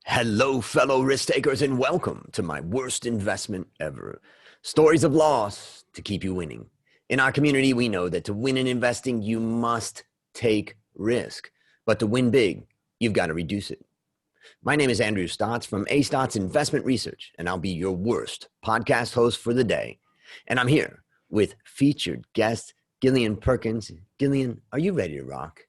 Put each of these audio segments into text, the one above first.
Hello, fellow risk takers, and welcome to my worst investment ever. Stories of loss to keep you winning. In our community, we know that to win in investing, you must take risk. But to win big, you've got to reduce it. My name is Andrew Stotts from A Stotts Investment Research, and I'll be your worst podcast host for the day. And I'm here with featured guest Gillian Perkins. Gillian, are you ready to rock?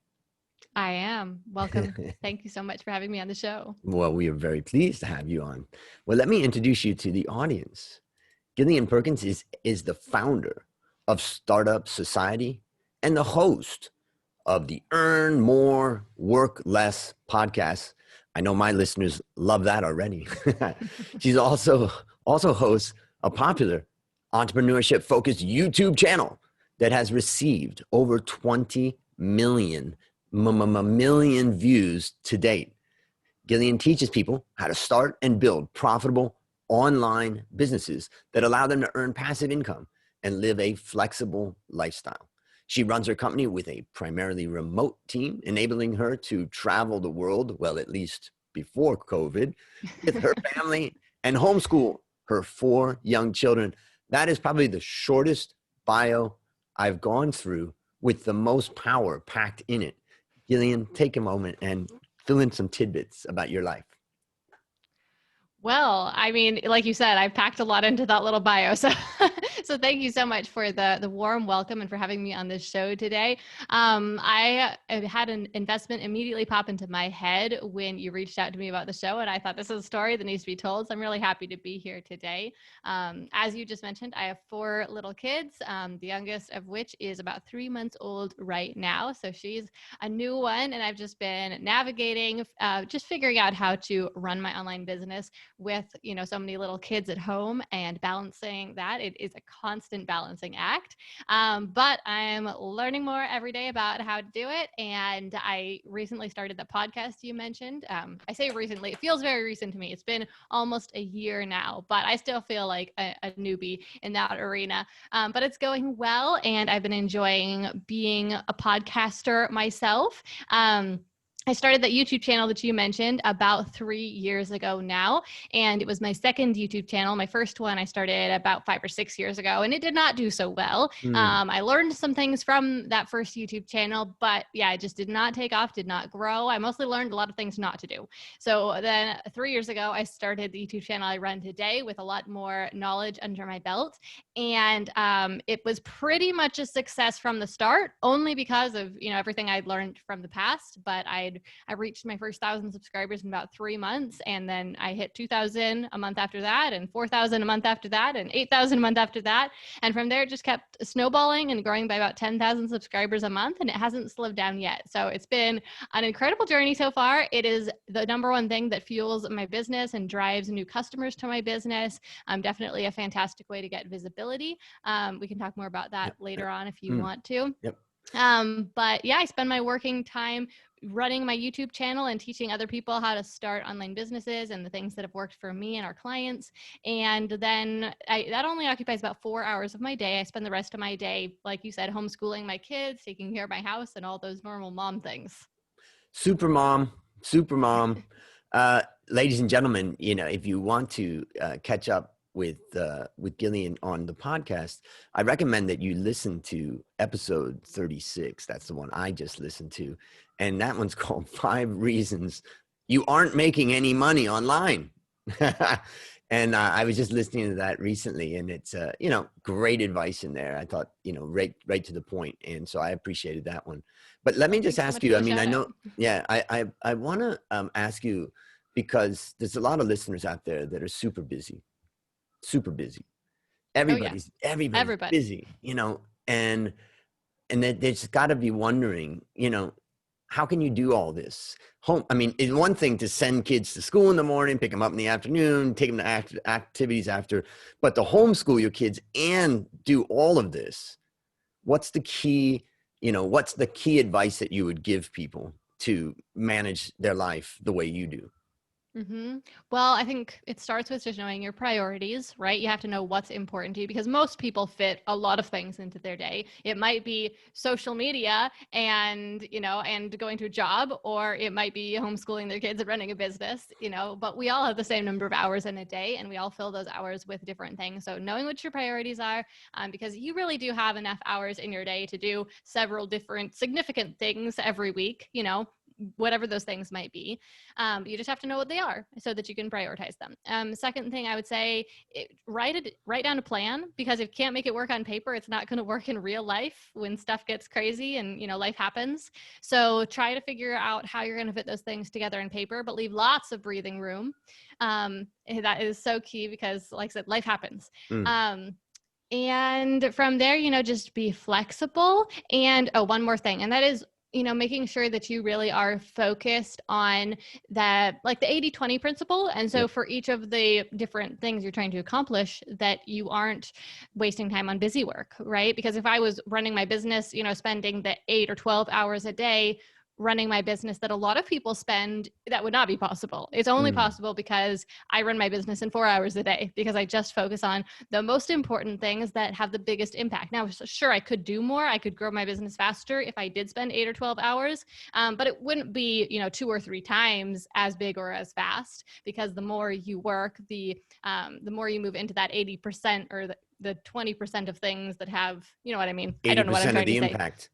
I am. Welcome. Thank you so much for having me on the show. Well, we are very pleased to have you on. Well, let me introduce you to the audience. Gillian Perkins is the founder of Startup Society and the host of the Earn More, Work Less podcast. I know my listeners love that already. She's also hosts a popular entrepreneurship-focused YouTube channel that has received over 20 million views to date. Gillian teaches people how to start and build profitable online businesses that allow them to earn passive income and live a flexible lifestyle. She runs her company with a primarily remote team, enabling her to travel the world, well, at least before COVID, with her family and homeschool her 4 young children. That is probably the shortest bio I've gone through with the most power packed in it. Gillian, take a moment and fill in some tidbits about your life. Well, I mean, like you said, I've packed a lot into that little bio. So, so thank you so much for the warm welcome and for having me on this show today. I had an investment immediately pop into my head when you reached out to me about the show, and I thought this is a story that needs to be told. So I'm really happy to be here today. As you just mentioned, I have 4 little kids, the youngest of which is about 3 months old right now. So she's a new one, and I've just been navigating, just figuring out how to run my online business with, so many little kids at home and balancing that. It is a constant balancing act. But I'm learning more every day about how to do it. And I recently started the podcast you mentioned. I say recently, it feels very recent to me. It's been almost a year now, but I still feel like a newbie in that arena. But it's going well. And I've been enjoying being a podcaster myself. I started that YouTube channel that you mentioned about 3 years ago now, and it was my second YouTube channel. My first one I started about 5 or 6 years ago, and it did not do so well. I learned some things from that first YouTube channel, but yeah, it just did not take off, did not grow. I mostly learned a lot of things not to do. So then 3 years ago, I started the YouTube channel I run today with a lot more knowledge under my belt, and it was pretty much a success from the start, only because of everything I'd learned from the past. But I reached my first 1,000 subscribers in about 3 months, and then I hit 2,000 a month after that, and 4,000 a month after that, and 8,000 a month after that, and from there it just kept snowballing and growing by about 10,000 subscribers a month, and it hasn't slowed down yet. So it's been an incredible journey so far. It is the number one thing that fuels my business and drives new customers to my business. Definitely a fantastic way to get visibility. We can talk more about that later on if you want to. Yep. But yeah, I spend my working time running my YouTube channel and teaching other people how to start online businesses and the things that have worked for me and our clients. And then that only occupies about 4 hours of my day. I spend the rest of my day, like you said, homeschooling my kids, taking care of my house, and all those normal mom things. Super mom. Ladies and gentlemen, if you want to catch up with Gillian on the podcast, I recommend that you listen to episode 36. That's the one I just listened to. And that one's called 5 Reasons You Aren't Making Any Money Online. And I was just listening to that recently, and it's, great advice in there. I thought, right to the point. And so I appreciated that one. But let me just ask you, I know, I want to ask you, because there's a lot of listeners out there that are super busy. Everybody's busy, and they just got to be wondering, how can you do all this? It's one thing to send kids to school in the morning, pick them up in the afternoon, take them to activities after, but to homeschool your kids and do all of this, what's the key advice that you would give people to manage their life the way you do? Mm-hmm. Well, I think it starts with just knowing your priorities, right? You have to know what's important to you because most people fit a lot of things into their day. It might be social media and, and going to a job, or it might be homeschooling their kids and running a business, but we all have the same number of hours in a day and we all fill those hours with different things. So knowing what your priorities are, because you really do have enough hours in your day to do several different significant things every week, whatever those things might be. You just have to know what they are so that you can prioritize them. Second thing I would say, write down a plan, because if you can't make it work on paper, it's not going to work in real life when stuff gets crazy and, life happens. So try to figure out how you're going to fit those things together in paper, but leave lots of breathing room. That is so key because, like I said, life happens. Mm. And from there, just be flexible. And one more thing, and that is, making sure that you really are focused on that, like the 80-20 principle. And so Yep. for each of the different things you're trying to accomplish, that you aren't wasting time on busy work, right? Because if I was running my business, spending the 8 or 12 hours a day running my business that a lot of people spend, that would not be possible. It's only Mm. possible because I run my business in 4 hours a day, because I just focus on the most important things that have the biggest impact. Now, sure, I could do more. I could grow my business faster if I did spend 8 or 12 hours, but it wouldn't be, 2 or 3 times as big or as fast, because the more you work, the more you move into that 80% or the 20% of things that have, you know what I mean? I don't know what I'm 80% of trying to the say. impact.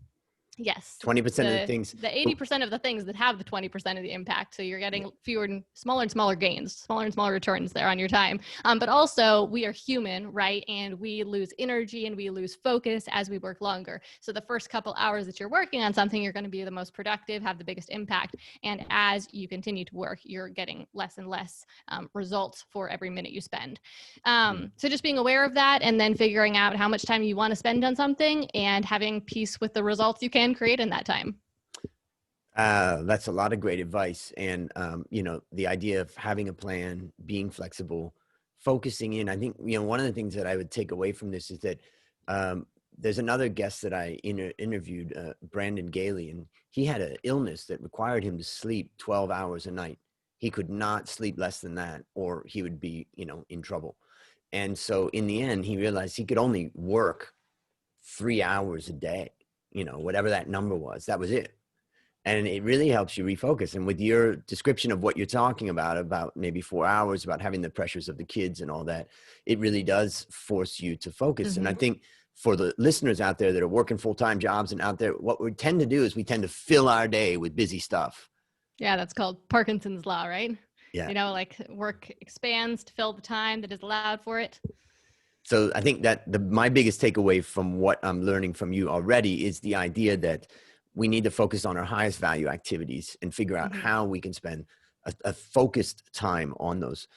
Yes, 20% of the things. the 80% of the things that have the 20% of the impact. So you're getting fewer and smaller gains, smaller and smaller returns there on your time. But also, we are human, right? And we lose energy and we lose focus as we work longer. So the first couple hours that you're working on something, you're going to be the most productive, have the biggest impact. And as you continue to work, you're getting less and less results for every minute you spend. So just being aware of that, and then figuring out how much time you want to spend on something and having peace with the results you can create in that time. That's a lot of great advice. And, the idea of having a plan, being flexible, focusing in. I think, one of the things that I would take away from this is that there's another guest that I interviewed, Brandon Gailey, and he had an illness that required him to sleep 12 hours a night. He could not sleep less than that, or he would be, in trouble. And so in the end, he realized he could only work 3 hours a day, whatever that number was, that was it. And it really helps you refocus. And with your description of what you're talking about maybe 4 hours, about having the pressures of the kids and all that, it really does force you to focus. And I think for the listeners out there that are working full-time jobs and out there, what we tend to do is we tend to fill our day with busy stuff. Yeah, that's called Parkinson's law, right? Yeah. Like work expands to fill the time that is allowed for it. So I think that my biggest takeaway from what I'm learning from you already is the idea that we need to focus on our highest value activities and figure out how we can spend a focused time on those.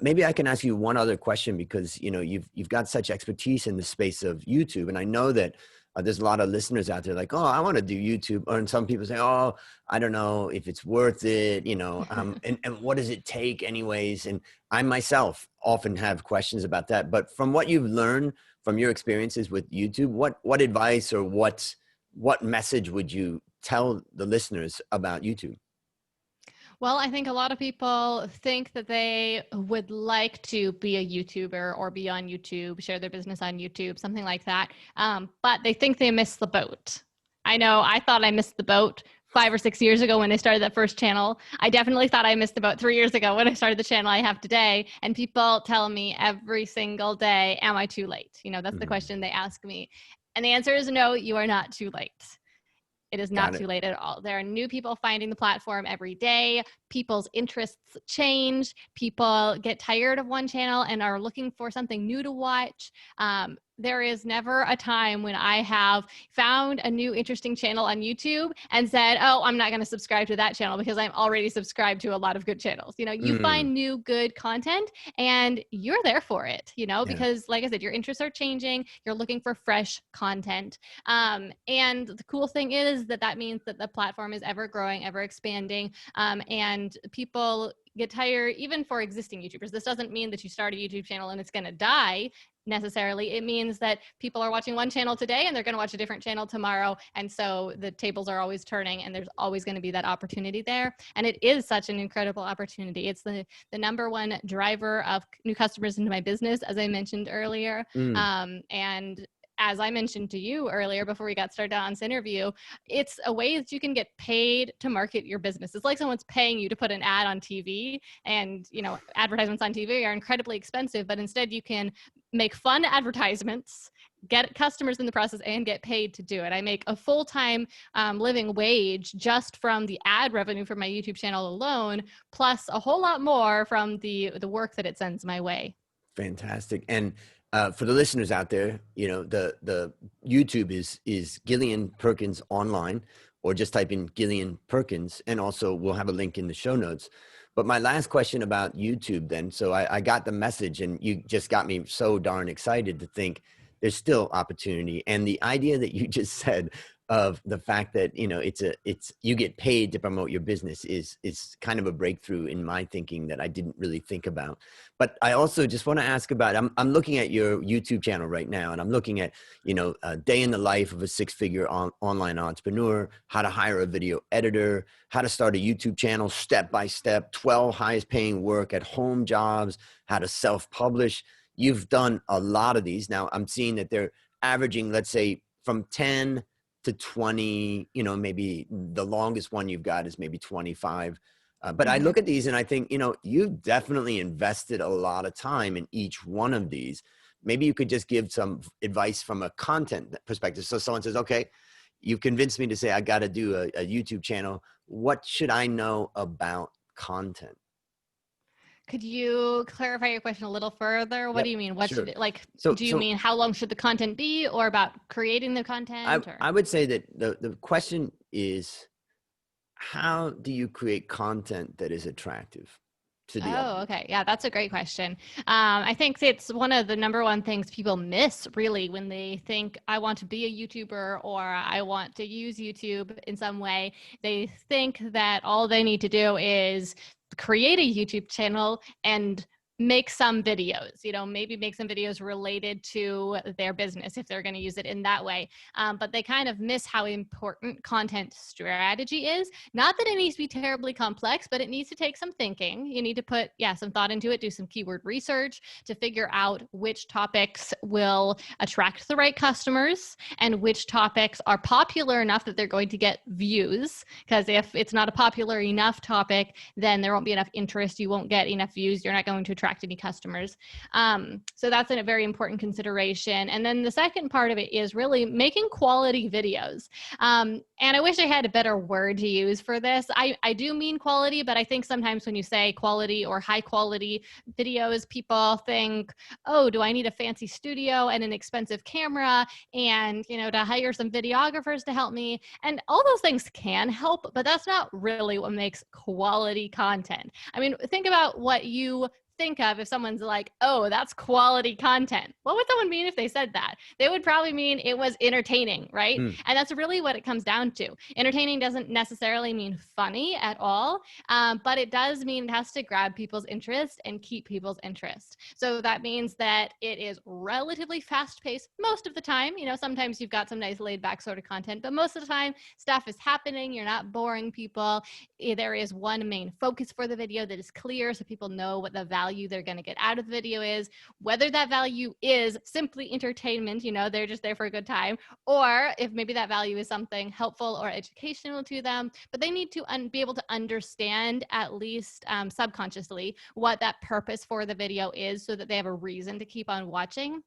Maybe I can ask you one other question, because you've got such expertise in the space of YouTube, and I know that there's a lot of listeners out there like, oh, I want to do YouTube, and some people say, oh, I don't know if it's worth it, and what does it take anyways? And I myself often have questions about that. But from what you've learned from your experiences with YouTube, what advice or what message would you tell the listeners about YouTube? Well, I think a lot of people think that they would like to be a YouTuber or be on YouTube, share their business on YouTube, something like that. But they think they missed the boat. I know I thought I missed the boat 5 or 6 years ago when I started that first channel. I definitely thought I missed the boat 3 years ago when I started the channel I have today. And people tell me every single day, am I too late? That's the question they ask me. And the answer is no, you are not too late. It is not too late at all. There are new people finding the platform every day. People's interests change. People get tired of one channel and are looking for something new to watch. There is never a time when I have found a new interesting channel on YouTube and said, oh, I'm not going to subscribe to that channel because I'm already subscribed to a lot of good channels. You find new good content and you're there for it, because like I said, your interests are changing. You're looking for fresh content. And the cool thing is that means that the platform is ever growing, ever expanding. And people get tired, even for existing YouTubers. This doesn't mean that you start a YouTube channel and it's going to die. necessarily. It means that people are watching one channel today and they're going to watch a different channel tomorrow. And so the tables are always turning and there's always going to be that opportunity there. And it is such an incredible opportunity. It's the number one driver of new customers into my business, as I mentioned earlier. And as I mentioned to you earlier before we got started on this interview, it's a way that you can get paid to market your business. It's like someone's paying you to put an ad on TV, and advertisements on TV are incredibly expensive, but instead you can make fun advertisements, get customers in the process, and get paid to do it. I make a full-time living wage just from the ad revenue from my YouTube channel alone, plus a whole lot more from the work that it sends my way. Fantastic. And for the listeners out there, the YouTube is Gillian Perkins online, or just type in Gillian Perkins, and also we'll have a link in the show notes. But my last question about YouTube then, so I got the message and you just got me so darn excited to think there's still opportunity. And the idea that you just said of the fact that, it's you get paid to promote your business is kind of a breakthrough in my thinking that I didn't really think about. But I also just want to ask about, I'm looking at your YouTube channel right now, and I'm looking at, a day in the life of a six-figure online entrepreneur, how to hire a video editor, how to start a YouTube channel step by step, 12 highest paying work at home jobs, how to self-publish. You've done a lot of these. Now I'm seeing that they're averaging, let's say, from 10 to 20, maybe the longest one you've got is maybe 25. But I look at these and I think, you've definitely invested a lot of time in each one of these. Maybe you could just give some advice from a content perspective. So someone says, okay, you've convinced me to say I got to do a YouTube channel. What should I know about content? Could you clarify your question a little further? What do you mean? What sure. should it, like, So do you mean how long should the content be, or about creating the content? I would say that the question is, how do you create content that is attractive to the audience? Oh, okay. Yeah, that's a great question. I think it's one of the number one things people miss really when they think I want to be a YouTuber or I want to use YouTube in some way. They think that all they need to do is create a YouTube channel and make some videos, maybe make some videos related to their business if they're going to use it in that way. But they kind of miss how important content strategy is. Not that it needs to be terribly complex, but it needs to take some thinking. You need to put, some thought into it, do some keyword research to figure out which topics will attract the right customers and which topics are popular enough that they're going to get views. Because if it's not a popular enough topic, then there won't be enough interest. You won't get enough views. You're not going to attract any customers. So that's a very important consideration. And then the second part of it is really making quality videos. And I wish I had a better word to use for this. I do mean quality, but I think sometimes when you say quality or high quality videos, people think, oh, do I need a fancy studio and an expensive camera and, to hire some videographers to help me? And all those things can help, but that's not really what makes quality content. I mean, think about what you think of if someone's like, oh, that's quality content. What would someone mean if they said that? They would probably mean it was entertaining, right? And that's really what it comes down to. Entertaining doesn't necessarily mean funny at all, but it does mean it has to grab people's interest and keep people's interest. So that means that it is relatively fast-paced most of the time. Sometimes you've got some nice laid-back sort of content, but most of the time stuff is happening. You're not boring people. There is one main focus for the video that is clear so people know what the value they're going to get out of the video is, whether that value is simply entertainment, they're just there for a good time, or if maybe that value is something helpful or educational to them, but they need to be able to understand at least subconsciously what that purpose for the video is so that they have a reason to keep on watching.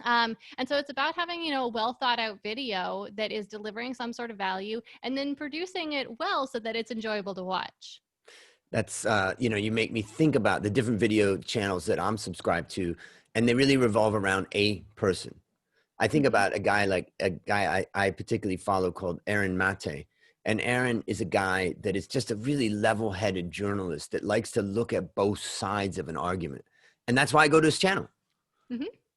And so it's about having, a well thought out video that is delivering some sort of value and then producing it well so that it's enjoyable to watch. That's, you make me think about the different video channels that I'm subscribed to, and they really revolve around a person. I think about a guy I particularly follow called Aaron Mate. And Aaron is a guy that is just a really level-headed journalist that likes to look at both sides of an argument. And that's why I go to his channel.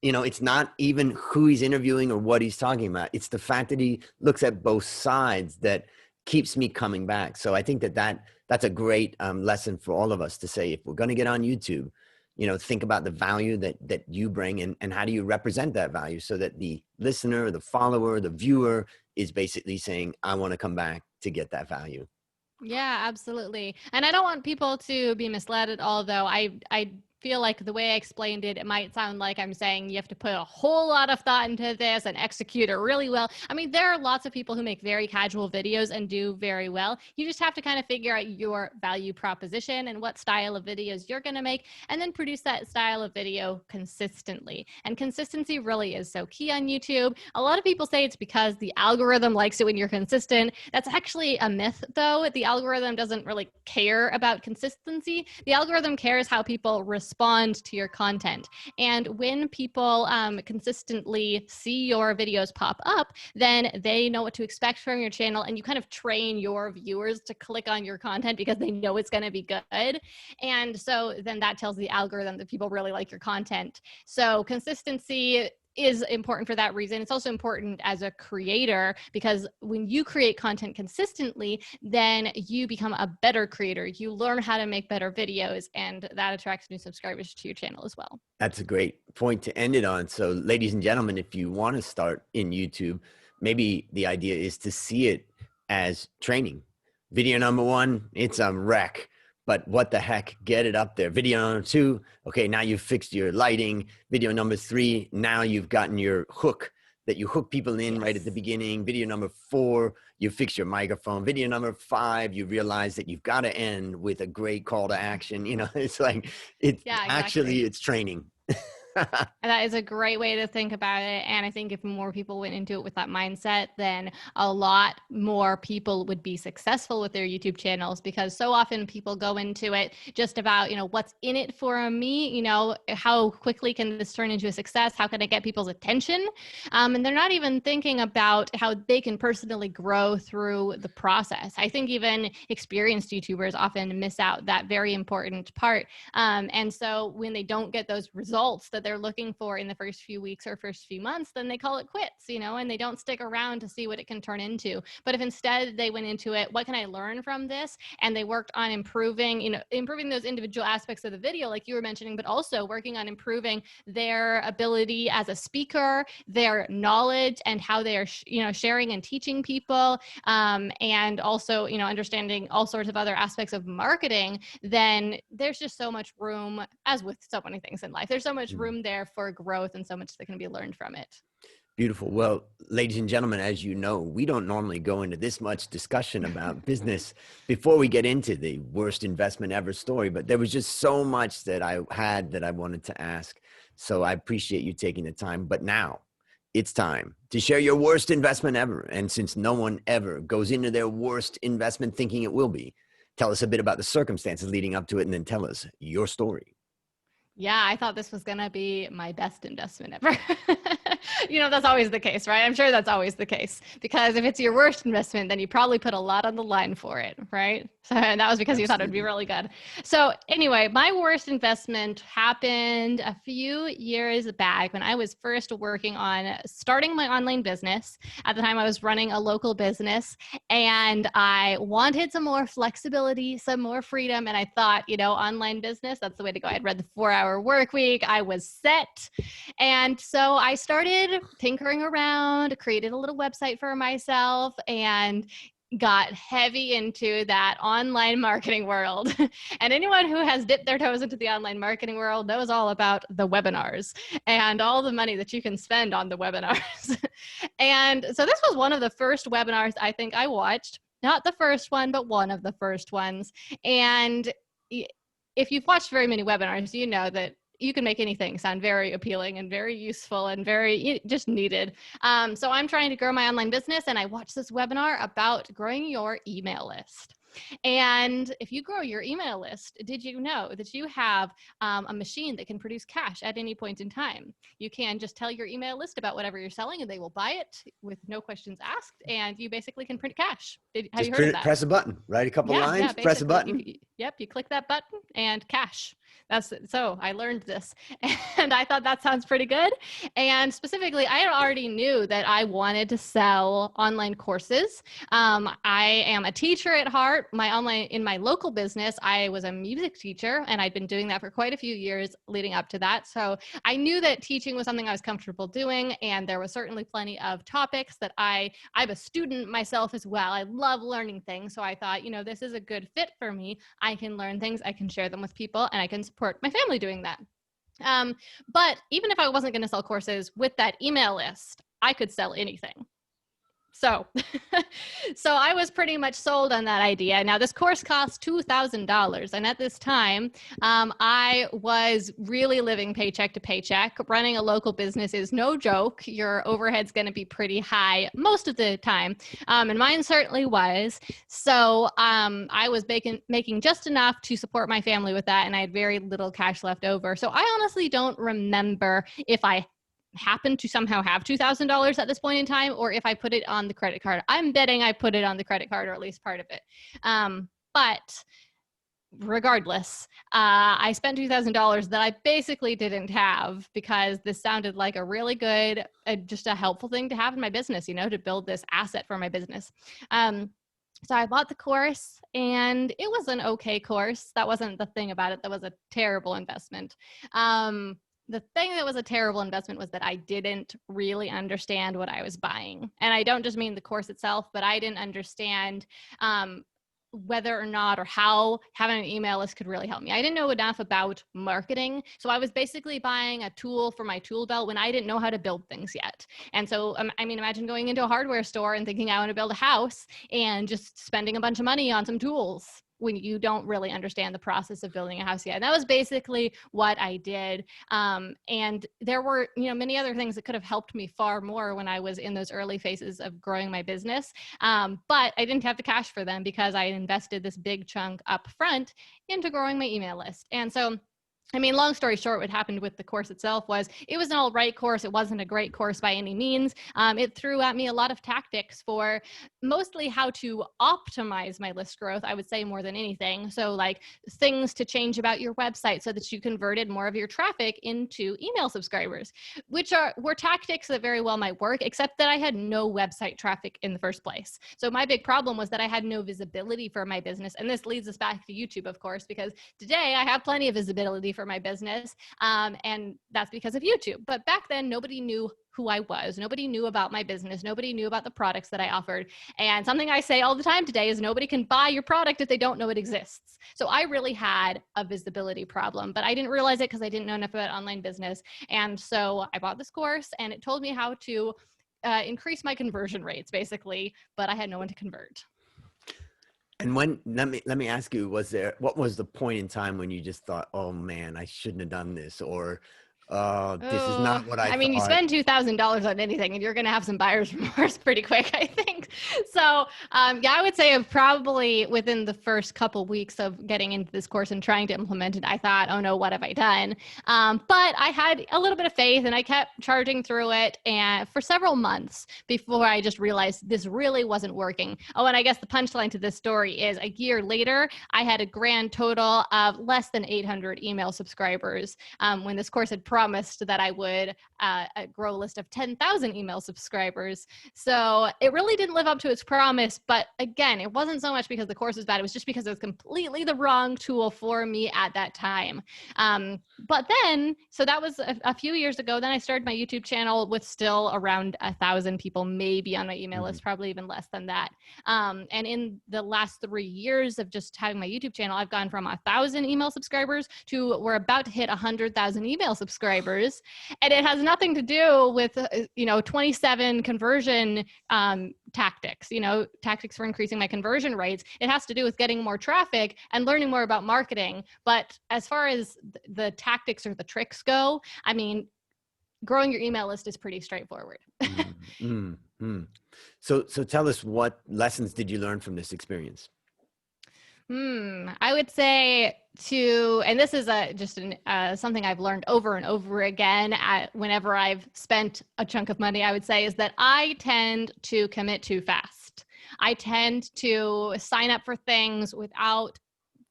It's not even who he's interviewing or what he's talking about. It's the fact that he looks at both sides that keeps me coming back. So I think that's a great lesson for all of us to say, if we're going to get on YouTube, think about the value that you bring, and how do you represent that value so that the listener, the follower, the viewer is basically saying, I want to come back to get that value. Yeah, absolutely. And I don't want people to be misled at all, though. I feel like the way I explained it, it might sound like I'm saying you have to put a whole lot of thought into this and execute it really well. I mean, there are lots of people who make very casual videos and do very well. You just have to kind of figure out your value proposition and what style of videos you're going to make, and then produce that style of video consistently. And consistency really is so key on YouTube. A lot of people say it's because the algorithm likes it when you're consistent. That's actually a myth, though. The algorithm doesn't really care about consistency. The algorithm cares how people respond to your content. And when people consistently see your videos pop up, then they know what to expect from your channel, and you kind of train your viewers to click on your content because they know it's going to be good. And so then that tells the algorithm that people really like your content. So consistency is important for that reason. It's also important as a creator, because when you create content consistently, then you become a better creator. You learn how to make better videos, and that attracts new subscribers to your channel as well. That's a great point to end it on. So ladies and gentlemen, if you want to start in YouTube, maybe the idea is to see it as training. Video number 1, it's a wreck, but what the heck, get it up there. Video number 2, okay, now you've fixed your lighting. Video number 3, now you've gotten your hook that you hook people in right at the beginning. Video number 4, you fix your microphone. Video number 5, you realize that you've got to end with a great call to action. It's like, actually, it's training. That is a great way to think about it. And I think if more people went into it with that mindset, then a lot more people would be successful with their YouTube channels, because so often people go into it just about, what's in it for me? How quickly can this turn into a success? How can I get people's attention? And they're not even thinking about how they can personally grow through the process. I think even experienced YouTubers often miss out that very important part. And so when they don't get those results that they're looking for in the first few weeks or first few months, then they call it quits, and they don't stick around to see what it can turn into. But if instead they went into it, what can I learn from this? And they worked on improving those individual aspects of the video, like you were mentioning, but also working on improving their ability as a speaker, their knowledge, and how they are, sharing and teaching people, and also, understanding all sorts of other aspects of marketing, then there's just so much room, as with so many things in life, there's so much room there for growth and so much that can be learned from it. Beautiful. Well, ladies and gentlemen, as you know, we don't normally go into this much discussion about business before we get into the worst investment ever story, but there was just so much that I wanted to ask. So I appreciate you taking the time. But now it's time to share your worst investment ever. And since no one ever goes into their worst investment thinking it will be, tell us a bit about the circumstances leading up to it, and then tell us your story. Yeah, I thought this was going to be my best investment ever. That's always the case, right? I'm sure that's always the case, because if it's your worst investment, then you probably put a lot on the line for it, right? And that was because you thought it'd be really good. So anyway, my worst investment happened a few years back when I was first working on starting my online business. At the time, I was running a local business, and I wanted some more flexibility, some more freedom. And I thought, online business, that's the way to go. I'd read the 4-Hour Work Week. I was set. And so I started tinkering around, created a little website for myself, and got heavy into that online marketing world. And anyone who has dipped their toes into the online marketing world knows all about the webinars and all the money that you can spend on the webinars. And so this was one of the first webinars I think I watched. Not the first one, but one of the first ones. And if you've watched very many webinars, you know that you can make anything sound very appealing and very useful and very just needed. So I'm trying to grow my online business, and I watched this webinar about growing your email list. And if you grow your email list, did you know that you have a machine that can produce cash at any point in time? You can just tell your email list about whatever you're selling, and they will buy it with no questions asked, and you basically can print cash. Have you heard of that? Press a button, right? A couple lines, press a button. You click that button and cash. So I learned this and I thought that sounds pretty good. And specifically, I already knew that I wanted to sell online courses. I am a teacher at heart. In my local business, I was a music teacher and I'd been doing that for quite a few years leading up to that. So I knew that teaching was something I was comfortable doing. And there was certainly plenty of topics that I'm a student myself as well. I love learning things. So I thought, this is a good fit for me. I can learn things, I can share them with people, and I can support my family doing that. But even if I wasn't going to sell courses with that email list, I could sell anything. So, so I was pretty much sold on that idea. Now, this course cost $2,000. And at this time, I was really living paycheck to paycheck. Running a local business is no joke. Your overhead's going to be pretty high most of the time. And mine certainly was. So I was making just enough to support my family with that. And I had very little cash left over. So I honestly don't remember if I happened to somehow have $2,000 at this point in time, or if I put it on the credit card. I'm betting I put it on the credit card, or at least part of it. But regardless, I spent $2,000 that I basically didn't have because this sounded like a really good, just a helpful thing to have in my business, to build this asset for my business. So I bought the course and it was an okay course. That wasn't the thing about it. That was a terrible investment. The thing that was a terrible investment was that I didn't really understand what I was buying. And I don't just mean the course itself, but I didn't understand whether or not or how having an email list could really help me. I didn't know enough about marketing. So I was basically buying a tool for my tool belt when I didn't know how to build things yet. And so, imagine going into a hardware store and thinking I want to build a house and just spending a bunch of money on some tools when you don't really understand the process of building a house yet. And that was basically what I did. And there were, many other things that could have helped me far more when I was in those early phases of growing my business. But I didn't have the cash for them because I invested this big chunk up front into growing my email list. And so, long story short, what happened with the course itself was it was an all right course. It wasn't a great course by any means. It threw at me a lot of tactics for mostly how to optimize my list growth, I would say, more than anything. So like things to change about your website so that you converted more of your traffic into email subscribers, which were tactics that very well might work, except that I had no website traffic in the first place. So my big problem was that I had no visibility for my business. And this leads us back to YouTube, of course, because today I have plenty of visibility for my business. And that's because of YouTube. But back then, nobody knew who I was. Nobody knew about my business. Nobody knew about the products that I offered. And something I say all the time today is nobody can buy your product if they don't know it exists. So I really had a visibility problem, but I didn't realize it because I didn't know enough about online business. And so I bought this course and it told me how to increase my conversion rates, basically, but I had no one to convert. And let me ask you, what was the point in time when you just thought, oh man, I shouldn't have done this, or this is not what I thought? You spend $2,000 on anything and you're going to have some buyer's remorse pretty quick, I think. So I would say probably within the first couple weeks of getting into this course and trying to implement it, I thought, oh no, what have I done? But I had a little bit of faith and I kept charging through it and for several months before I just realized this really wasn't working. Oh, and I guess the punchline to this story is a year later, I had a grand total of less than 800 email subscribers when this course had promised that I would grow a list of 10,000 email subscribers. So it really didn't live up to its promise. But again, it wasn't so much because the course was bad. It was just because it was completely the wrong tool for me at that time. But then, so that was a few years ago. Then I started my YouTube channel with still around 1,000 people, maybe on my email list, probably even less than that. And in the last 3 years of just having my YouTube channel, I've gone from 1,000 email subscribers to we're about to hit 100,000 email subscribers. And it has nothing to do with, 27 conversion tactics, tactics for increasing my conversion rates. It has to do with getting more traffic and learning more about marketing. But as far as the tactics or the tricks go, growing your email list is pretty straightforward. So tell us, what lessons did you learn from this experience? I would say and this is something I've learned over and over again whenever I've spent a chunk of money, I would say, is that I tend to commit too fast. I tend to sign up for things without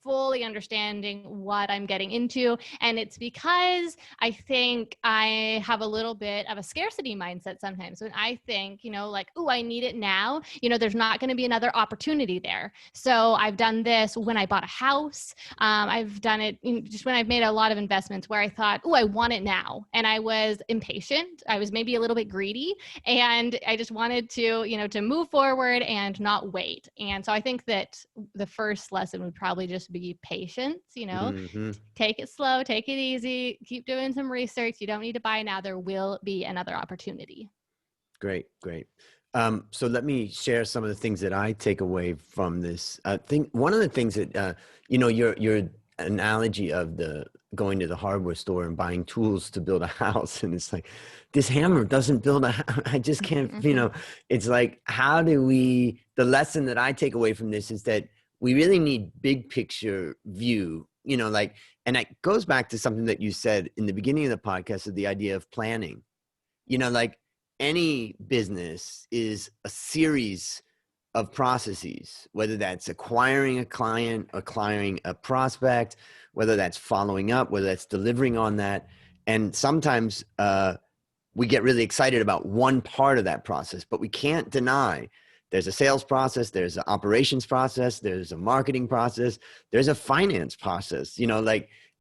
fully understanding what I'm getting into. And it's because I think I have a little bit of a scarcity mindset sometimes when I think, like, oh, I need it now. There's not going to be another opportunity there. So I've done this when I bought a house. I've done it just when I've made a lot of investments where I thought, oh, I want it now. And I was impatient. I was maybe a little bit greedy. And I just wanted to move forward and not wait. And so I think that the first lesson would probably just be patience, Mm-hmm. take it slow, take it easy, keep doing some research. You don't need to buy now. There will be another opportunity. Great, great. So let me share some of the things that I take away from this. I think one of the things that, your analogy of going to the hardware store and buying tools to build a house. And it's like, this hammer doesn't build a house. I just can't, it's like, the lesson that I take away from this is that we really need big picture view, and it goes back to something that you said in the beginning of the podcast of the idea of planning, any business is a series of processes, whether that's acquiring a client, acquiring a prospect, whether that's following up, whether that's delivering on that. And sometimes we get really excited about one part of that process, but we can't deny there's a sales process, there's an operations process, there's a marketing process, there's a finance process,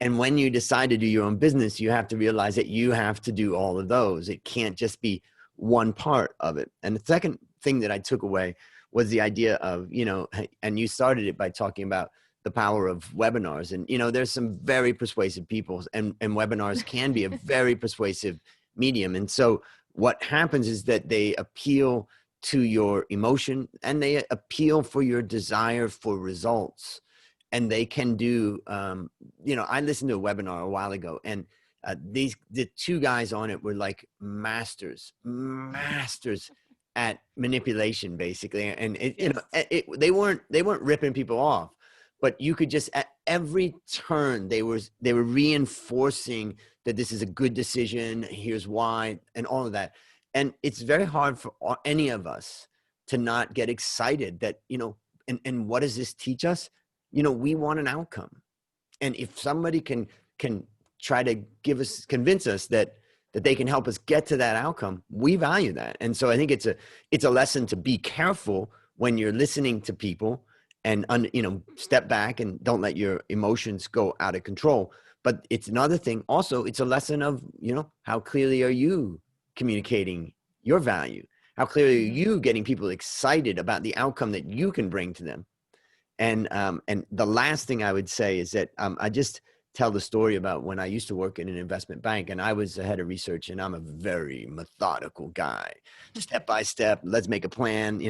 and when you decide to do your own business, you have to realize that you have to do all of those. It can't just be one part of it. And the second thing that I took away was the idea of, and you started it by talking about the power of webinars. And, there's some very persuasive people, and webinars can be a very persuasive medium. And so what happens is that they appeal to your emotion and they appeal for your desire for results. And they can do, I listened to a webinar a while ago, and the two guys on it were like masters at manipulation, basically. And they weren't ripping people off, but you could just at every turn they were reinforcing that this is a good decision. Here's why, and all of that. And it's very hard for any of us to not get excited that, and what does this teach us? We want an outcome. And if somebody can try to convince us that they can help us get to that outcome, we value that. And so I think it's a lesson to be careful when you're listening to people and, step back and don't let your emotions go out of control. But it's another thing. Also, it's a lesson of, how clearly are you communicating your value? How clearly are you getting people excited about the outcome that you can bring to them? And the last thing I would say is that I just tell the story about when I used to work in an investment bank, and I was the head of research, and I'm a very methodical guy, step by step. Let's make a plan,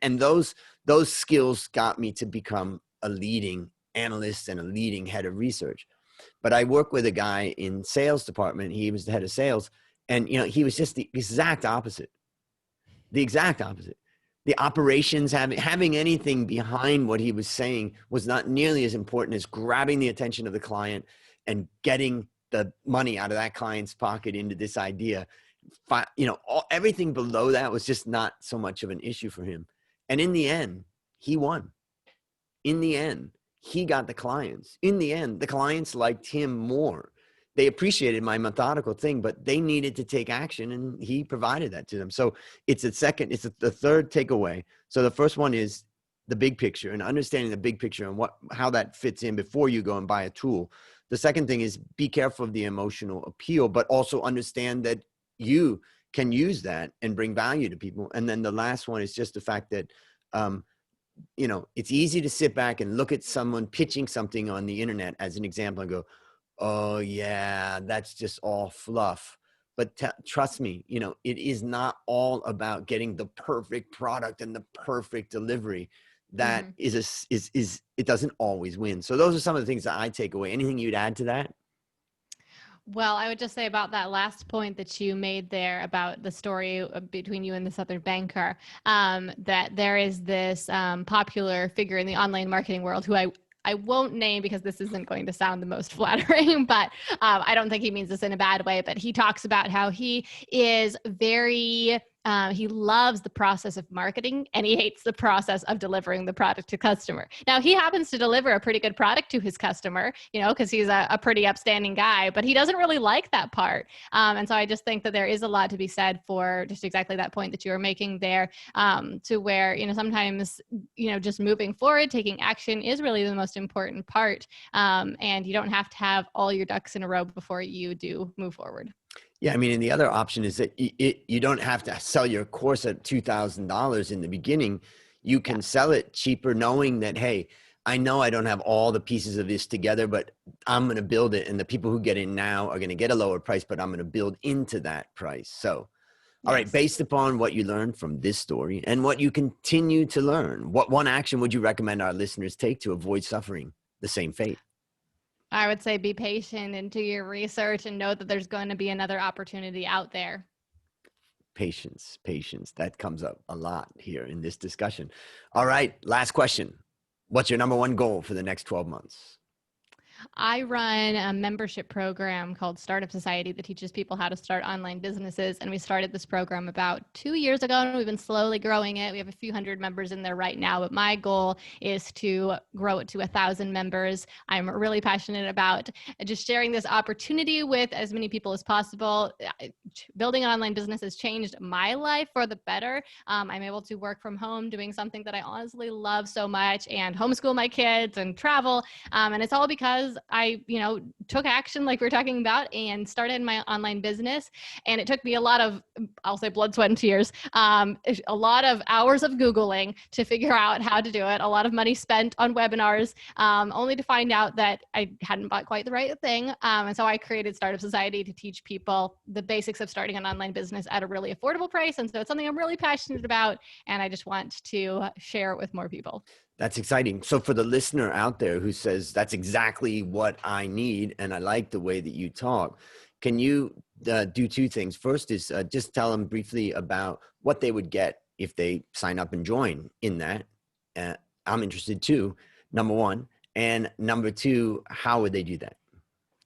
and those skills got me to become a leading analyst and a leading head of research. But I worked with a guy in sales department. He was the head of sales, and he was just the exact opposite. The exact opposite. The operations, having anything behind what he was saying was not nearly as important as grabbing the attention of the client and getting the money out of that client's pocket into this idea. Everything below that was just not so much of an issue for him. And in the end, he won. In the end, he got the clients. In the end, the clients liked him more. They appreciated my methodical thing, but they needed to take action, and he provided that to them. So it's the third takeaway. So the first one is the big picture and understanding the big picture and how that fits in before you go and buy a tool. The second thing is be careful of the emotional appeal, but also understand that you can use that and bring value to people. And then the last one is just the fact that, it's easy to sit back and look at someone pitching something on the internet as an example and go, oh yeah, that's just all fluff. But trust me, it is not all about getting the perfect product and the perfect delivery. That is it doesn't always win. So those are some of the things that I take away. Anything you'd add to that? Well, I would just say about that last point that you made there about the story between you and this other banker, that there is this popular figure in the online marketing world who I won't name because this isn't going to sound the most flattering, but I don't think he means this in a bad way, but he talks about how he is very He loves the process of marketing and he hates the process of delivering the product to customer. Now, he happens to deliver a pretty good product to his customer, because he's a pretty upstanding guy, but he doesn't really like that part. And so I just think that there is a lot to be said for just exactly that point that you were making there, to where, sometimes, just moving forward, taking action is really the most important part. And you don't have to have all your ducks in a row before you do move forward. Yeah, I mean, and the other option is that you don't have to sell your course at $2,000 in the beginning. You can sell it cheaper, knowing that, hey, I know I don't have all the pieces of this together, but I'm going to build it. And the people who get in now are going to get a lower price, but I'm going to build into that price. So, all right, based upon what you learned from this story and what you continue to learn, what one action would you recommend our listeners take to avoid suffering the same fate? I would say be patient and do your research and know that there's going to be another opportunity out there. Patience. That comes up a lot here in this discussion. All right, last question. What's your number one goal for the next 12 months? I run a membership program called Startup Society that teaches people how to start online businesses. And we started this program about 2 years ago, and we've been slowly growing it. We have a few hundred members in there right now, but my goal is to grow it to 1,000 members. I'm really passionate about just sharing this opportunity with as many people as possible. Building an online business has changed my life for the better. I'm able to work from home doing something that I honestly love so much and homeschool my kids and travel. And it's all because I, took action like we were talking about and started my online business. And it took me a lot of, I'll say blood, sweat, and tears, a lot of hours of Googling to figure out how to do it, a lot of money spent on webinars, only to find out that I hadn't bought quite the right thing. And so I created Startup Society to teach people the basics of starting an online business at a really affordable price. And so it's something I'm really passionate about, and I just want to share it with more people. That's exciting. So for the listener out there who says, that's exactly what I need, and I like the way that you talk, can you do two things? First is just tell them briefly about what they would get if they sign up and join in that. I'm interested too, number one. And number two, how would they do that?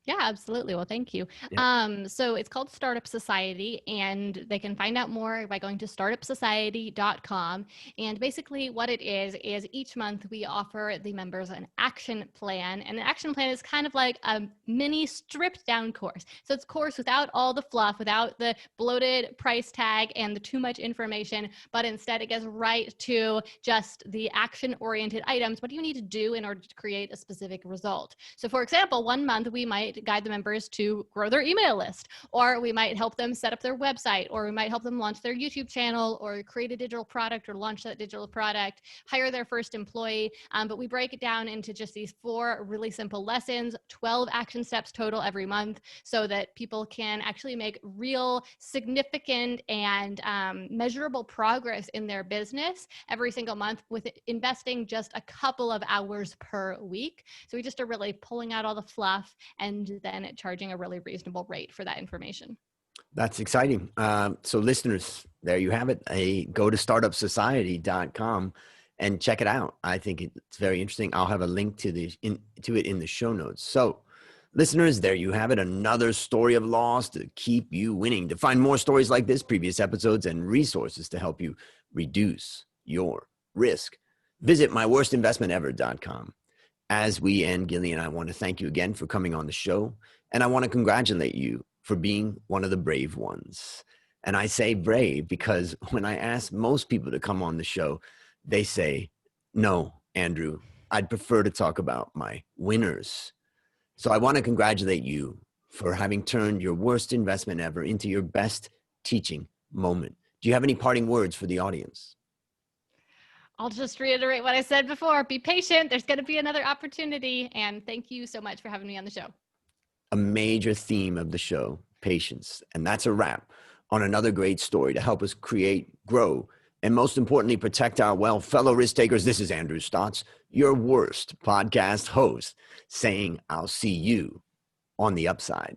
Yeah, absolutely. Well, thank you. Yeah. So it's called Startup Society, and they can find out more by going to startupsociety.com. And basically what it is each month we offer the members an action plan. And the action plan is kind of like a mini stripped down course. So it's a course without all the fluff, without the bloated price tag and the too much information, but instead it gets right to just the action oriented items. What do you need to do in order to create a specific result? So for example, one month we might guide the members to grow their email list, or we might help them set up their website, or we might help them launch their YouTube channel, or create a digital product, or launch that digital product, hire their first employee. But we break it down into just these 4 really simple lessons, 12 action steps total every month, so that people can actually make real, significant, and measurable progress in their business every single month with investing just a couple of hours per week. So we just are really pulling out all the fluff and then charging a really reasonable rate for that information. That's exciting. So listeners, there you have it. Go to startupsociety.com and check it out. I think it's very interesting. I'll have a link to it in the show notes. So listeners, there you have it. Another story of loss to keep you winning. To find more stories like this, previous episodes, and resources to help you reduce your risk, visit myworstinvestmentever.com. As we end, Gillian, I want to thank you again for coming on the show. And I want to congratulate you for being one of the brave ones. And I say brave because when I ask most people to come on the show, they say, no, Andrew, I'd prefer to talk about my winners. So I want to congratulate you for having turned your worst investment ever into your best teaching moment. Do you have any parting words for the audience? I'll just reiterate what I said before. Be patient. There's going to be another opportunity. And thank you so much for having me on the show. A major theme of the show, patience. And that's a wrap on another great story to help us create, grow, and most importantly, protect our wealth. Fellow risk takers, this is Andrew Stotz, your worst podcast host, saying I'll see you on the upside.